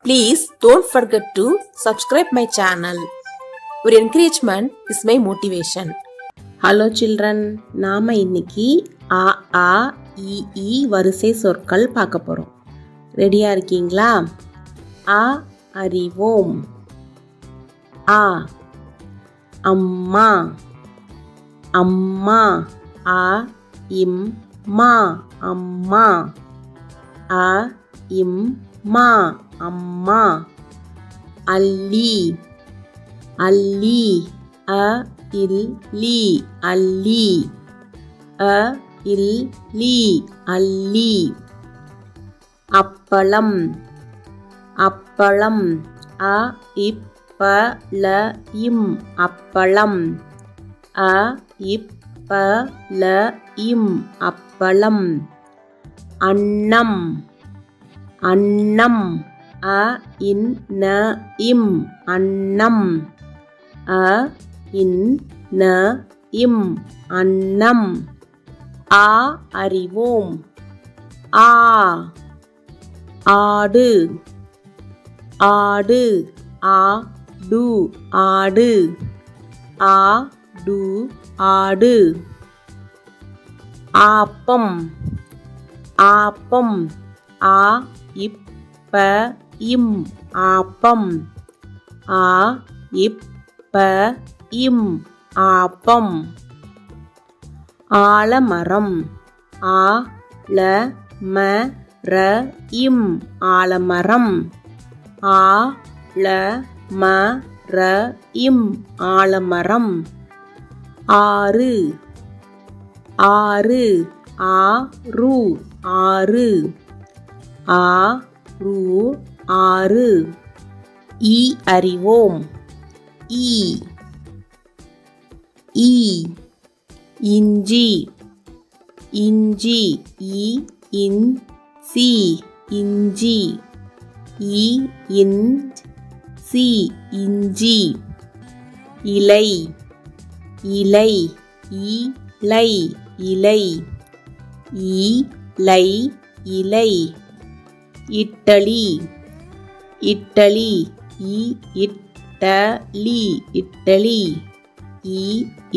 Please don't forget to subscribe my channel. Your encouragement is my motivation. Hello children, நாம இன்னைக்கு ஆ ஆ இ ஈ வரிசை சொற்கள் பார்க்க போறோம். ரெடியா இருக்கீங்களா? ஆ அறிவோம். ஆ அம்மா. அம்மா. ஆ இம்மா. அம்மா. ஆ இம்மா. அம்மா. அல்லி. அல்லி. அ இல்லி. அல்லி. அ இல்லி. அல்லி. அப்பளம். அப்பளம். அ இப்பல இம். அப்பளம். அ இப்பல இம். அப்பளம். அன்னம். அன்னம். அ இன்ன இம். அன்னம். அ இன்ன இம். அன்னம். ஆ அறிவோம். ஆ ஆடு. ஆடு. ஆடு. ஆடு. ஆடு. ஆடு. ஆப்பம். ஆப்பம். ஆ இப்ப இம். ஆப்பம். ஆ இப்ப இம். ஆப்பம். ஆலமரம். ஆ ல ம ர இம். ஆலமரம். ஆ ல ம ர இம். ஆலமரம். ஆறு. ஆறு. ஆறு. ஆறு. ஆறு. ஆறு. ஈ அறிவோம். ஈ ஈ இஞ்சி. இஞ்சி. இ இன் சி. இஞ்சி. இ இன் சி. இஞ்சி. இலை. இலை. இலை. இலை. இலை. இலை. இட்டலி. இட்டலி. இட்டலி. இட்டலி.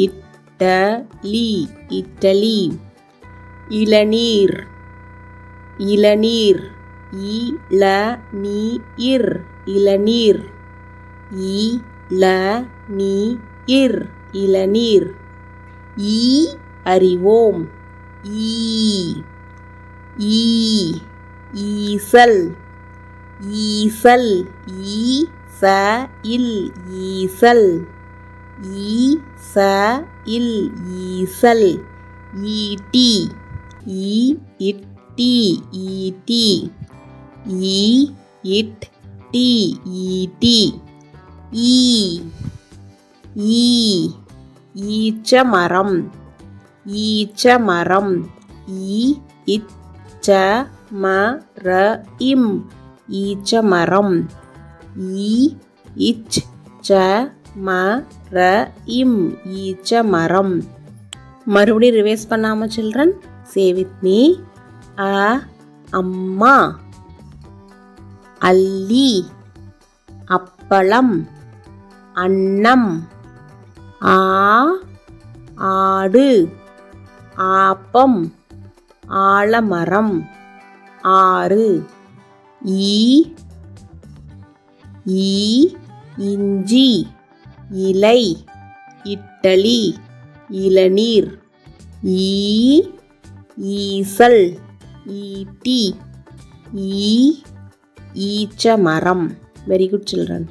இட்டலி. இட்டலி. இளநீர். இளநீர். இளநீர். இளநீர். இளநீர். இளநீர். ஈ அறிவோம். ஈ ஈ ஈசல். ஈசல். ஈச இல். ஈசல். ஈச இல். ஈசல். ஈட்டி. ஈட்டி. ஈட்டி. ஈட்டி. ஈட்டி. ஈ ஈ ஈச்சமரம். ஈச்சமரம். ஈ இச்ச ம ர இம். ஈச்சமரம். ஈ இச் ச ம ர இம். ஈச்சமரம். மறுபடியும் ரிவைஸ் பண்ணாம சில்ட்ரன், சே வித் மீ. அ அம்மா. அல்லி. அப்பளம். அன்னம். ஆ ஆடு. ஆப்பம். ஆலமரம். ஆறு. ஈ ஈ இஞ்சி. இலை. இட்டலி. இளநீர். ஈ ஈசல். ஈட்டி. ஈச்சமரம். Very good children.